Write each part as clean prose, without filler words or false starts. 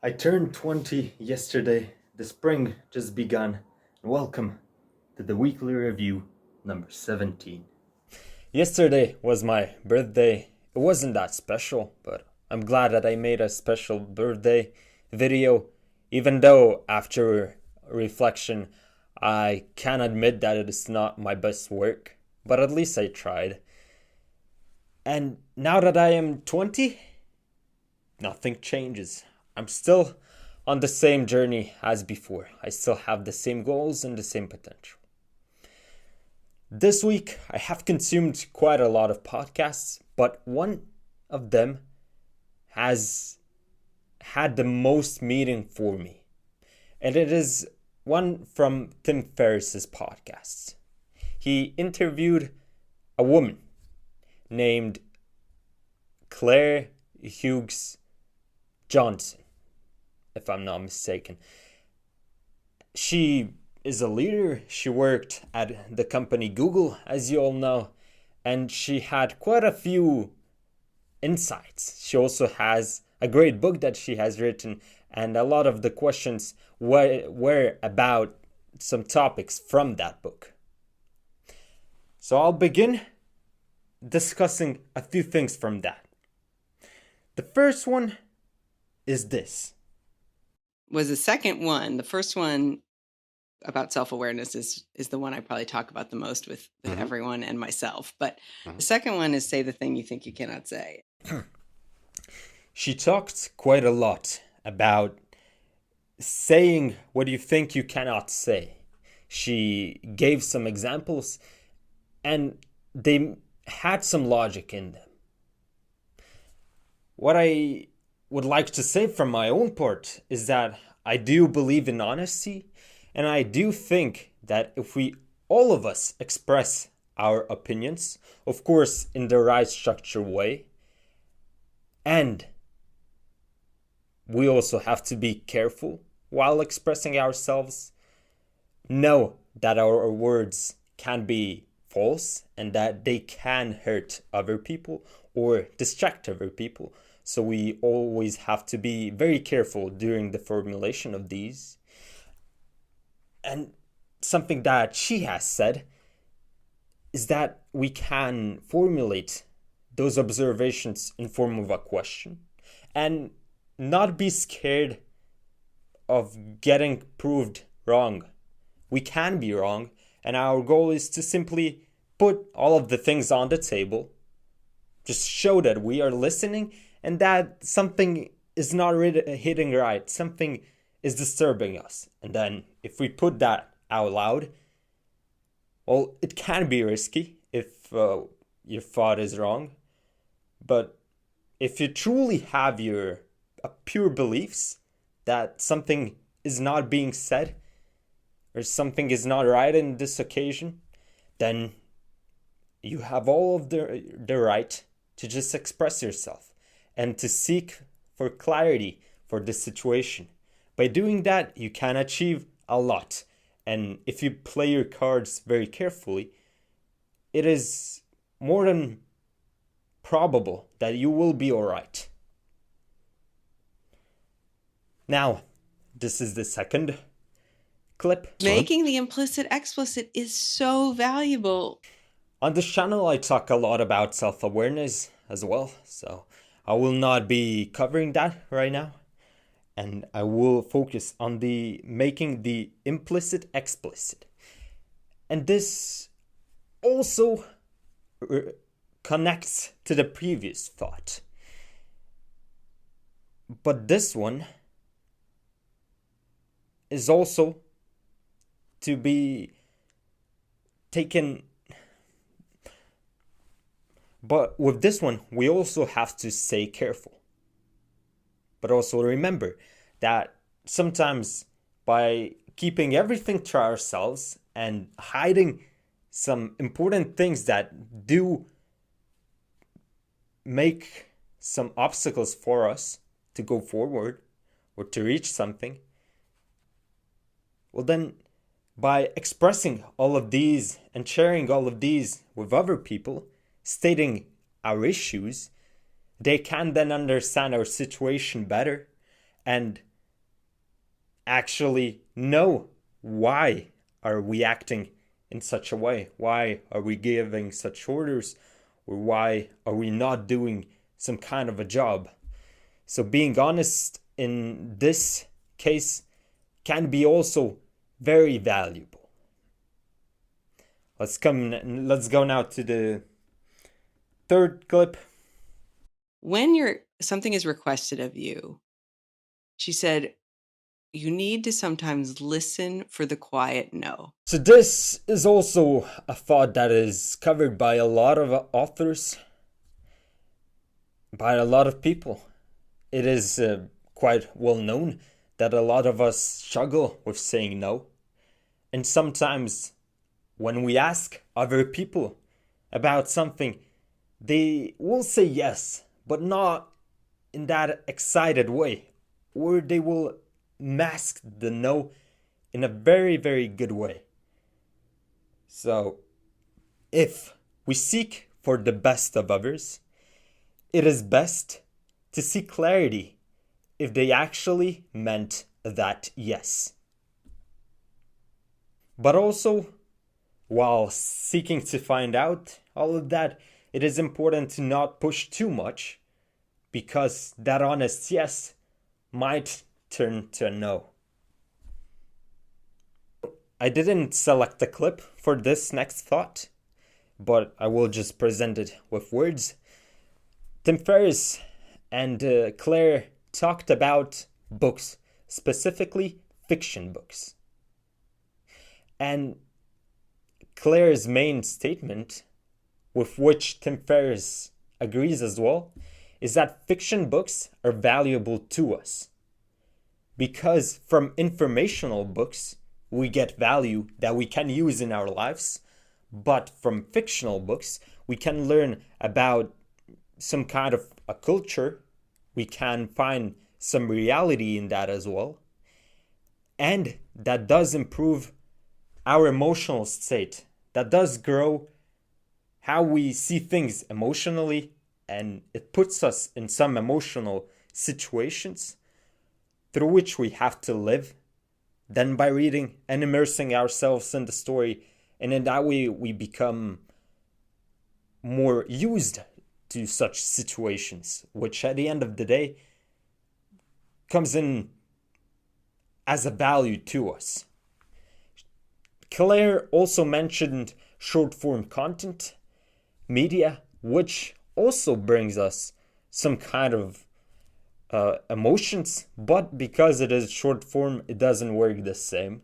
I turned 20 yesterday. The spring just begun. Welcome to the weekly review number 17. Yesterday was my birthday. It wasn't that special, but I'm glad that I made a special birthday video, even though after reflection, I can admit that it is not my best work, but at least I tried. And now that I am 20, nothing changes. I'm still on the same journey as before. I still have the same goals and the same potential. This week, I have consumed quite a lot of podcasts, but one of them has had the most meaning for me. And it is one from Tim Ferriss's podcasts. He interviewed a woman named Claire Hughes Johnson, if I'm not mistaken. She is a leader. She worked at the company Google, as you all know, and she had quite a few insights. She has a great book that she has written, and a lot of the questions were about some topics from that book. So I'll begin discussing a few things from that. The first one is this. Was the second one. The first one about self-awareness is the one I probably talk about the most with everyone and myself. But the second one is say the thing you think you cannot say. She talked quite a lot about saying what you think you cannot say. She gave some examples and they had some logic in them. What I would like to say from my own part is that I do believe in honesty, and I do think that if all of us express our opinions, of course in the right structured way, and we also have to be careful while expressing ourselves, know that our words can be false and that they can hurt other people or distract other people. So we always have to be very careful during the formulation of these. And something that she has said is that we can formulate those observations in form of a question and not be scared of getting proved wrong. We can be wrong, and our goal is to simply put all of the things on the table, just show that we are listening and that something is not hitting right, something is disturbing us. And then if we put that out loud, well, it can be risky if your thought is wrong. But if you truly have your pure beliefs that something is not being said or something is not right in this occasion, then you have all of the right to just express yourself and to seek for clarity for the situation. By doing that, you can achieve a lot. And if you play your cards very carefully, it is more than probable that you will be all right. Now, this is the second clip. Making the implicit explicit is so valuable. On this channel, I talk a lot about self-awareness as well, so I will not be covering that right now. And I will focus on the making the implicit explicit. And this also connects to the previous thought. But this one is also to be taken. But with this one, we also have to stay careful. But also remember that sometimes by keeping everything to ourselves and hiding some important things that do make some obstacles for us to go forward or to reach something, well then, by expressing all of these and sharing all of these with other people, stating our issues, they can then understand our situation better and actually know why are we acting in such a way? Why are we giving such orders? Or why are we not doing some kind of a job? So being honest in this case can be also very valuable. Let's go now to the third clip. When something is requested of you, she said, you need to sometimes listen for the quiet no. So this is also a thought that is covered by a lot of authors, by a lot of people. It is quite well known that a lot of us struggle with saying no. And sometimes when we ask other people about something, they will say yes, but not in that excited way, or they will mask the no in a very, very good way. So, if we seek for the best of others, it is best to seek clarity if they actually meant that yes. But also, while seeking to find out all of that, it is important to not push too much, because that honest yes might turn to a no. I didn't select a clip for this next thought, but I will just present it with words. Tim Ferriss and Claire talked about books, specifically fiction books. And Claire's main statement, with which Tim Ferriss agrees as well, is that fiction books are valuable to us. Because from informational books, we get value that we can use in our lives. But from fictional books, we can learn about some kind of a culture. We can find some reality in that as well. And that does improve our emotional state. That does grow how we see things emotionally. And it puts us in some emotional situations through which we have to live. Then by reading and immersing ourselves in the story, and in that way we become more used to such situations, which at the end of the day comes in as a value to us. Claire also mentioned short form content, media, which also brings us some kind of emotions, but because it is short form, it doesn't work the same.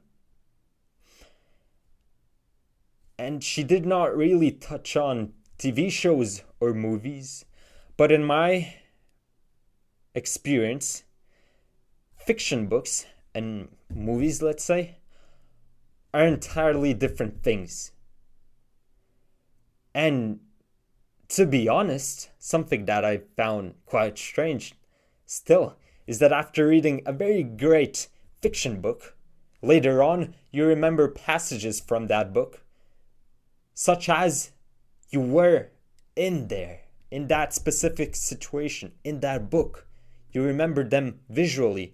And she did not really touch on TV shows or movies, but in my experience, fiction books and movies, let's say, are entirely different things. And to be honest, something that I found quite strange still is that after reading a very great fiction book, later on you remember passages from that book, such as you were in there, in that specific situation, in that book. You remember them visually,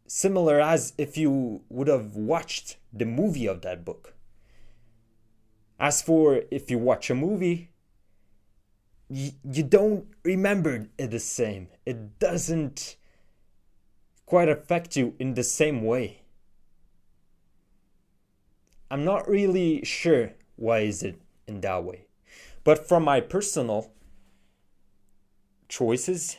similar as if you would have watched the movie of that book. As for if you watch a movie, you don't remember it the same. It doesn't quite affect you in the same way. I'm not really sure why is it in that way. But from my personal choices,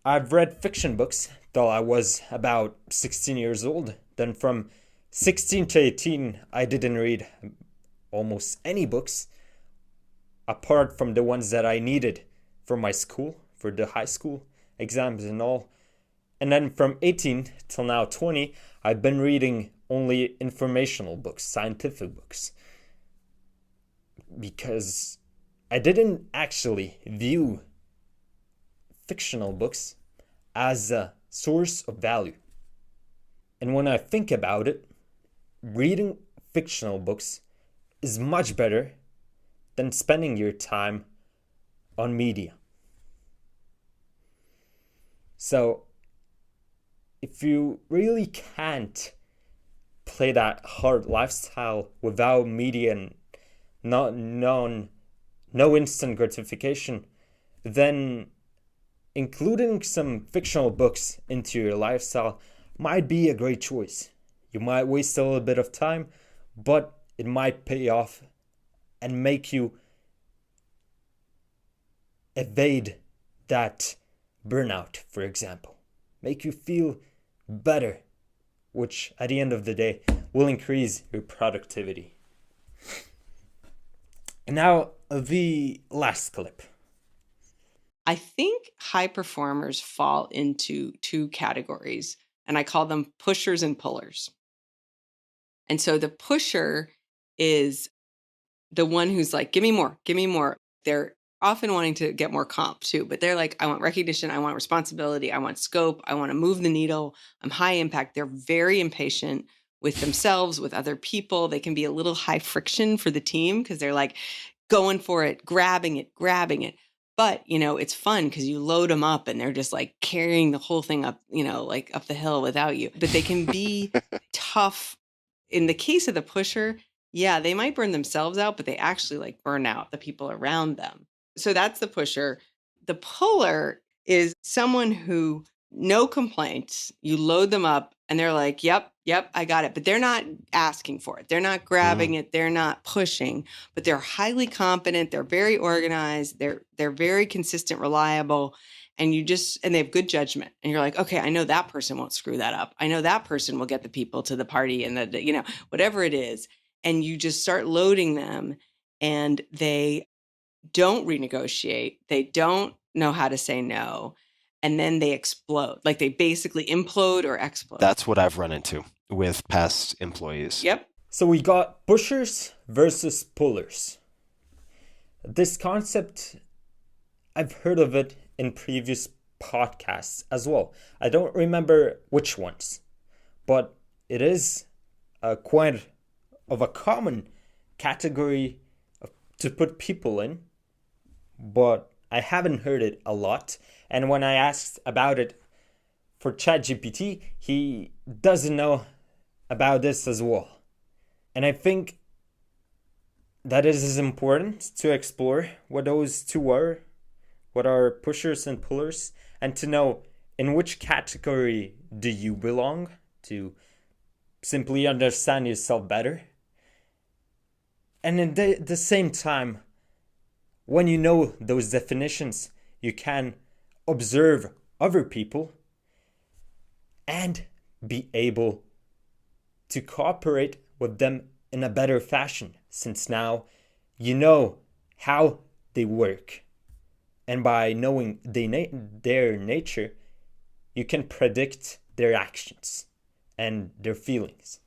I've read fiction books till I was about 16 years old. Then from 16 to 18, I didn't read almost any books apart from the ones that I needed for my school, for the high school exams and all. And then from 18 till now 20, I've been reading only informational books, scientific books. Because I didn't actually view fictional books as a source of value. And when I think about it, reading fictional books is much better than spending your time on media. So, if you really can't play that hard lifestyle without media and no instant gratification, then including some fictional books into your lifestyle might be a great choice. You might waste a little bit of time, but it might pay off and make you evade that burnout, for example. Make you feel better, which at the end of the day will increase your productivity. And now the last clip. I think high performers fall into two categories, and I call them pushers and pullers. And so the pusher is the one who's like, give me more, give me more. They're often wanting to get more comp too, but they're like, I want recognition, I want responsibility, I want scope, I want to move the needle. I'm high impact. They're very impatient with themselves, with other people. They can be a little high friction for the team because they're like going for it, grabbing it. But, it's fun because you load them up and they're just like carrying the whole thing up, like up the hill without you. But they can be tough. In the case of the pusher, yeah, they might burn themselves out, but they actually like burn out the people around them. So that's the pusher. The puller is someone who, no complaints, you load them up and they're like, yep, I got it. But they're not asking for it. They're not grabbing it. They're not pushing, but they're highly competent. They're very organized. They're very consistent, reliable. And they have good judgment. And you're like, okay, I know that person won't screw that up. I know that person will get the people to the party and whatever it is. And you just start loading them and they don't renegotiate. They don't know how to say no. And then they explode. Like they basically implode or explode. That's what I've run into with past employees. Yep. So we got pushers versus pullers. This concept, I've heard of it in previous podcasts as well. I don't remember which ones, but it is quite of a common category to put people in, but I haven't heard it a lot. And when I asked about it for ChatGPT, he doesn't know about this as well. And I think that it is important to explore what those two are, what are pushers and pullers, and to know in which category do you belong, to simply understand yourself better. And at the same time, when you know those definitions, you can observe other people and be able to cooperate with them in a better fashion, since now you know how they work. And by knowing their nature, you can predict their actions and their feelings.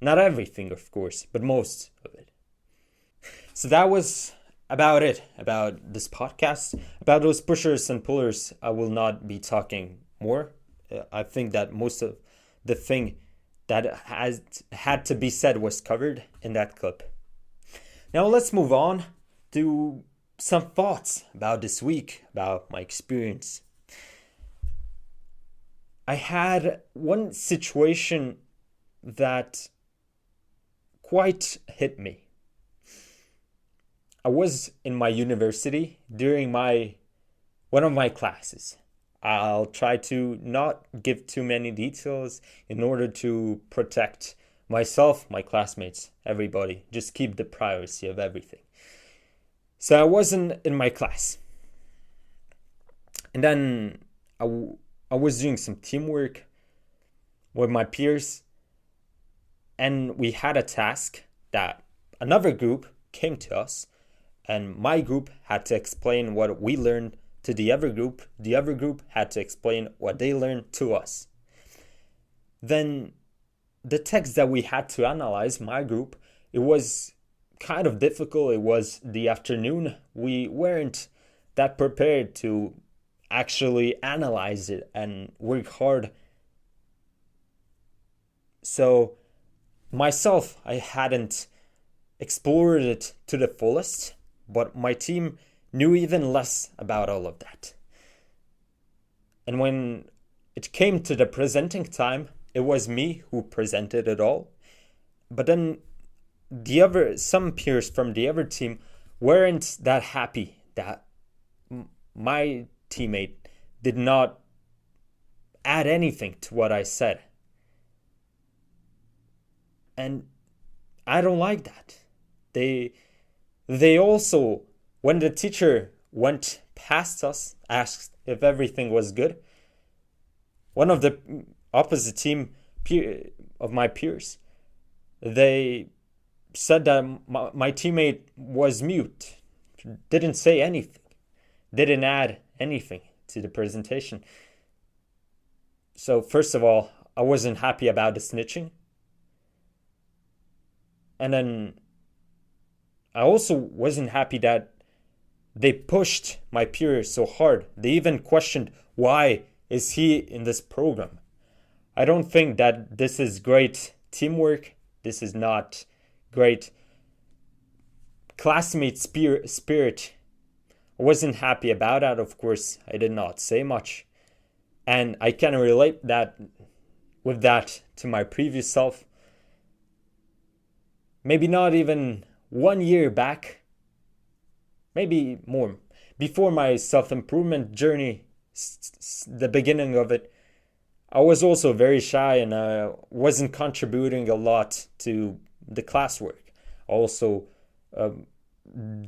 Not everything, of course, but most of it. So that was about it, about this podcast. About those pushers and pullers, I will not be talking more. I think that most of the thing that had to be said was covered in that clip. Now let's move on to some thoughts about this week, about my experience. I had one situation that quite hit me. I was in my university during one of my classes. I'll try to not give too many details in order to protect myself, my classmates, everybody. Just keep the privacy of everything. So I wasn't in my class. And then I was doing some teamwork with my peers. And we had a task that another group came to us. And my group had to explain what we learned to the other group. The other group had to explain what they learned to us. Then the text that we had to analyze, my group, it was kind of difficult. It was the afternoon. We weren't that prepared to actually analyze it and work hard. So myself, I hadn't explored it to the fullest, but my team knew even less about all of that. And when it came to the presenting time, it was me who presented it all. But then some peers from the other team weren't that happy that my teammate did not add anything to what I said. And I don't like that. They also, when the teacher went past us, asked if everything was good, one of the opposite team of my peers, they said that my teammate was mute, didn't say anything, didn't add anything to the presentation. So first of all, I wasn't happy about the snitching. And then I also wasn't happy that they pushed my peer so hard. They even questioned, why is he in this program? I don't think that this is great teamwork. This is not great classmate spirit. I wasn't happy about that, of course. I did not say much. And I can relate with that to my previous self. Maybe not even 1 year back, maybe more, before my self-improvement journey, the beginning of it, I was also very shy and I wasn't contributing a lot to the classwork. Also,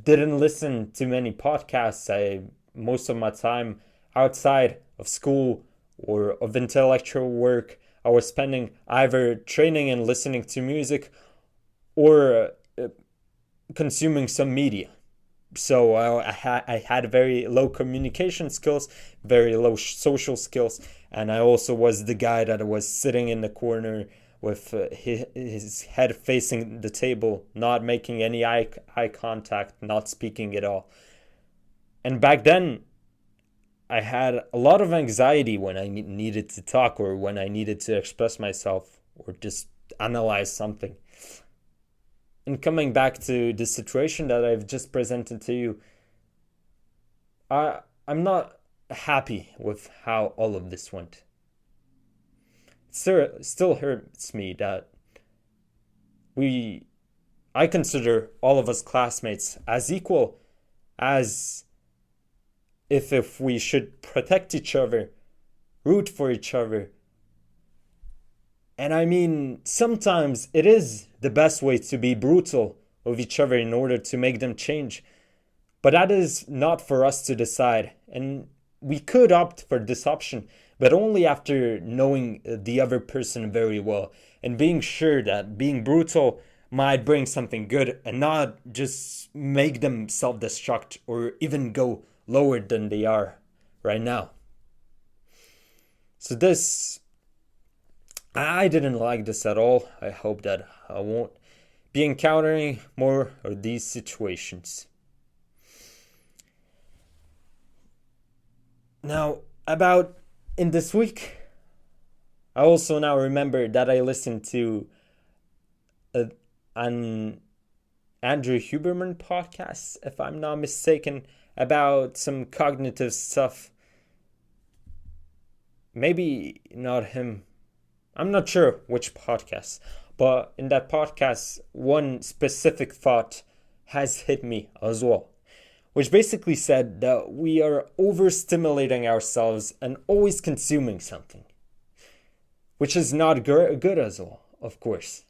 didn't listen to many podcasts. Most of my time outside of school or of intellectual work, I was spending either training and listening to music or consuming some media. So I had very low communication skills, very low social skills, and I also was the guy that was sitting in the corner with his head facing the table, not making any eye contact, not speaking at all. And back then, I had a lot of anxiety when I needed to talk or when I needed to express myself or just analyze something. And coming back to the situation that I've just presented to you, I'm not happy with how all of this went. It still hurts me that I consider all of us classmates as equal, as if we should protect each other, root for each other. And I mean, sometimes it is the best way to be brutal with each other in order to make them change. But that is not for us to decide. And we could opt for this option, but only after knowing the other person very well and being sure that being brutal might bring something good and not just make them self-destruct or even go lower than they are right now. So I didn't like this at all. I hope that I won't be encountering more of these situations. Now, about in this week, I also now remember that I listened to an Andrew Huberman podcast, if I'm not mistaken, about some cognitive stuff. Maybe not him. I'm not sure which podcast, but in that podcast, one specific thought has hit me as well, which basically said that we are overstimulating ourselves and always consuming something, which is not good as well, of course.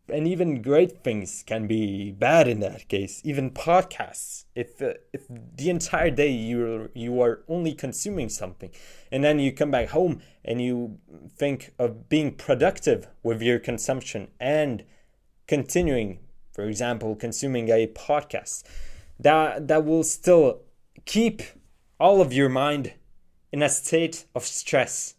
And even great things can be bad in that case, even podcasts. If the entire day you are only consuming something, and then you come back home and you think of being productive with your consumption and continuing, for example, consuming a podcast, that will still keep all of your mind in a state of stress.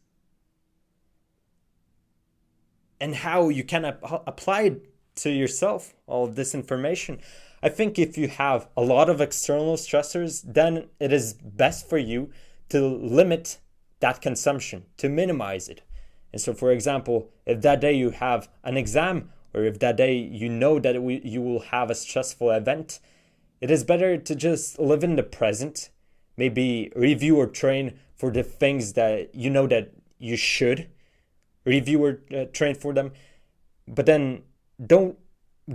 And how you can apply it to yourself, all of this information. I think if you have a lot of external stressors, then it is best for you to limit that consumption, to minimize it. And so, for example, if that day you have an exam, or if that day you know that you will have a stressful event, it is better to just live in the present, maybe review or train for the things that you know that you should review or train for them. But then don't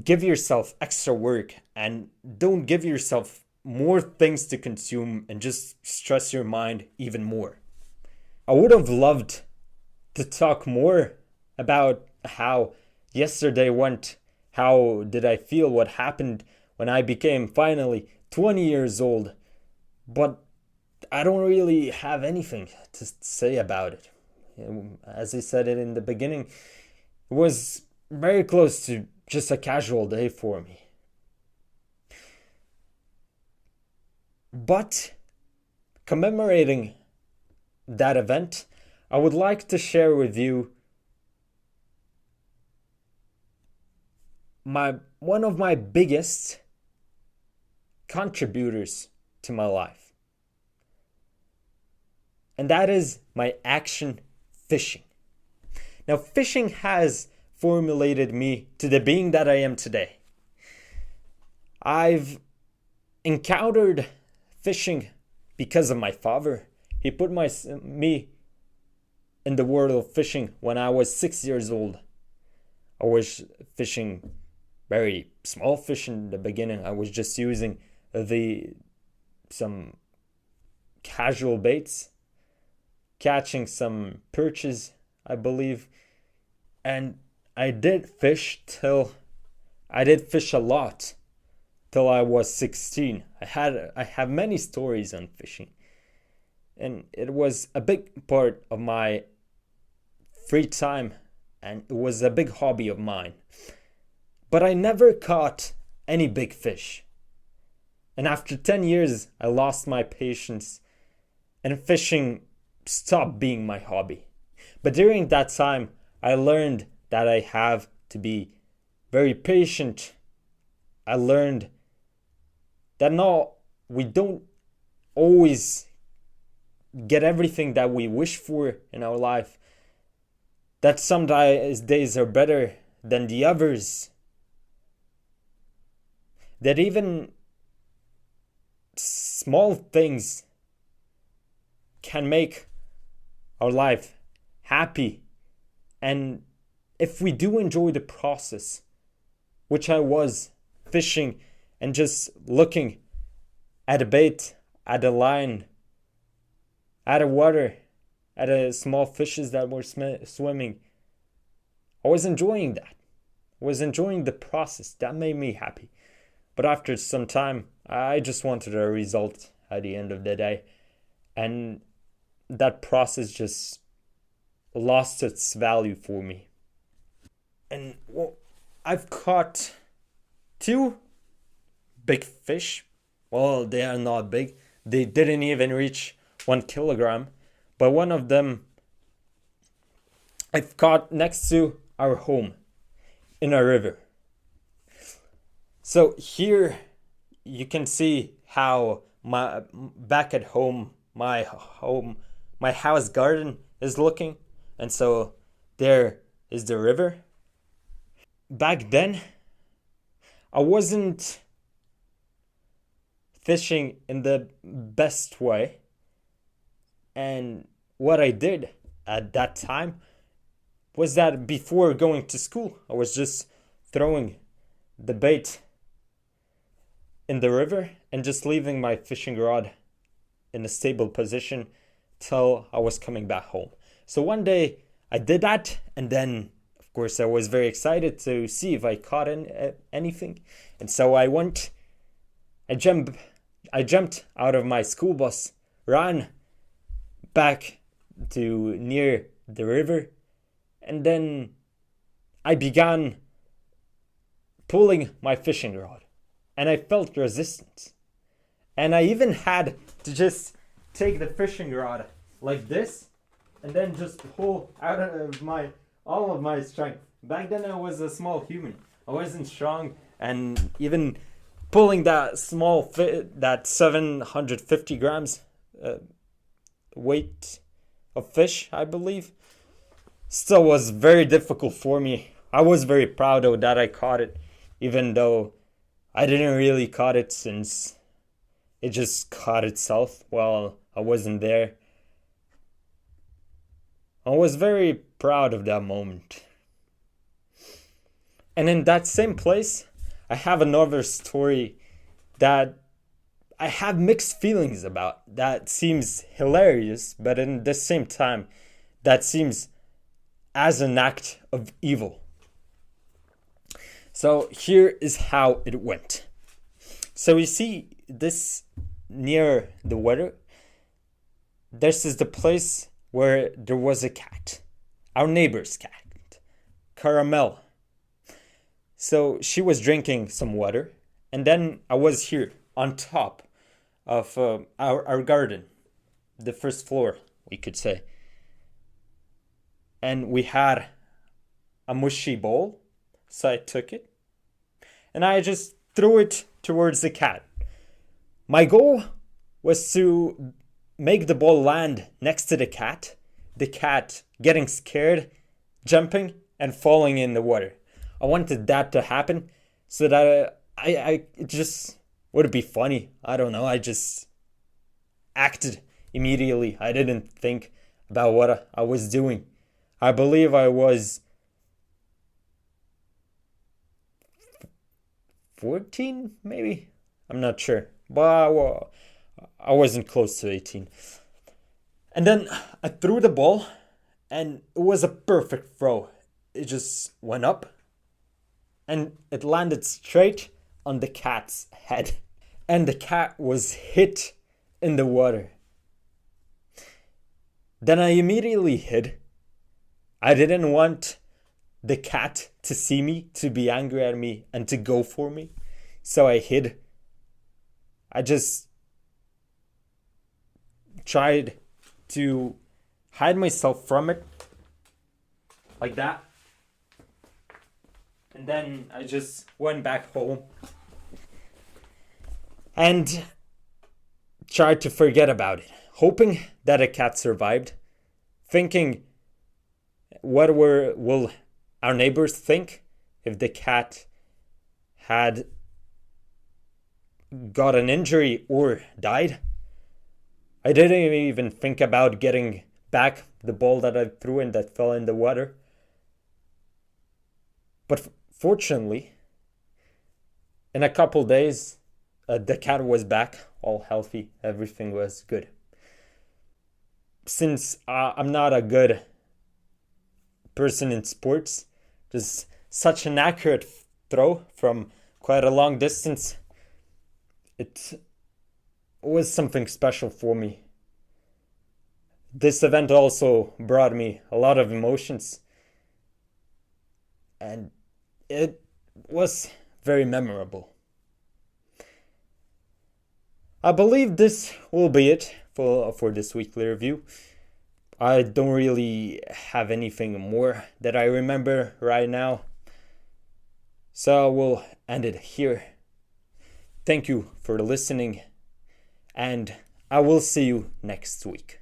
give yourself extra work and don't give yourself more things to consume and just stress your mind even more. I would have loved to talk more about how yesterday went. How did I feel? What happened when I became finally 20 years old? But I don't really have anything to say about it. As I said it in the beginning, it was very close to just a casual day for me. But commemorating that event, I would like to share with you one of my biggest contributors to my life. And that is my action fishing. Now, fishing has formulated me to the being that I am today. I've encountered fishing because of my father. He put me in the world of fishing when I was 6 years old. I was fishing very small fish in the beginning. I was just using some casual baits, catching some perches, I believe. And I did fish a lot till I was 16. I have many stories on fishing. And it was a big part of my free time, and it was a big hobby of mine. But I never caught any big fish. And after 10 years, I lost my patience, and fishing stopped being my hobby. But during that time, I learned that I have to be very patient. I learned that we don't always get everything that we wish for in our life. That some days are better than the others. That even small things can make our life happy. And if we do enjoy the process, which I was fishing and just looking at a bait, at a line, at a water, at a small fishes that were swimming, I was enjoying that. I was enjoying the process. That made me happy. But after some time, I just wanted a result at the end of the day. And that process just lost its value for me. And I've caught 2 big fish. Well, they are not big. They didn't even reach 1 kilogram. But one of them I've caught next to our home in a river. So here you can see how back at home, my house garden is looking. And so there is the river. Back then, I wasn't fishing in the best way. And what I did at that time was that before going to school, I was just throwing the bait in the river and just leaving my fishing rod in a stable position till I was coming back home. So one day I did that, and then of course I was very excited to see if I caught anything. And so I jumped out of my school bus, ran back to near the river, and then I began pulling my fishing rod, and I felt resistance. And I even had to just take the fishing rod like this and then just pull out of all of my strength. Back then I was a small human. I wasn't strong, and even pulling that that 750 grams weight of fish, I believe, still was very difficult for me. I was very proud of that I caught it, even though I didn't really caught it since it just caught itself while I wasn't there. I was very proud of that moment. And in that same place, I have another story that I have mixed feelings about. That seems hilarious, but in the same time, that seems as an act of evil. So here is how it went. So you see, this near the water, this is the place where there was a cat. Our neighbor's cat, Caramel. So she was drinking some water, and then I was here on top of our garden, the first floor, we could say. And we had a mushy bowl, so I took it, and I just threw it towards the cat. My goal was to make the ball land next to the cat getting scared, jumping, and falling in the water. I wanted that to happen so that it just would be funny. I don't know. I just acted immediately. I didn't think about what I was doing. I believe I was 14, maybe? I'm not sure. But I wasn't close to 18. And then I threw the ball, and it was a perfect throw. It just went up, and it landed straight on the cat's head. And the cat was hit in the water. Then I immediately hid. I didn't want the cat to see me, to be angry at me, and to go for me. So I hid. I just tried to hide myself from it. Like that. And then I just went back home. And tried to forget about it. Hoping that a cat survived. Thinking, what will our neighbors think if the cat had got an injury or died? I didn't even think about getting back the ball that I threw and that fell in the water. But fortunately, in a couple days, the cat was back, all healthy, everything was good. Since I'm not a good person in sports, just such an accurate throw from quite a long distance, it was something special for me. This event also brought me a lot of emotions, and it was very memorable. I believe this will be it for this weekly review. I don't really have anything more that I remember right now, so we'll end it here. Thank you for listening, and I will see you next week.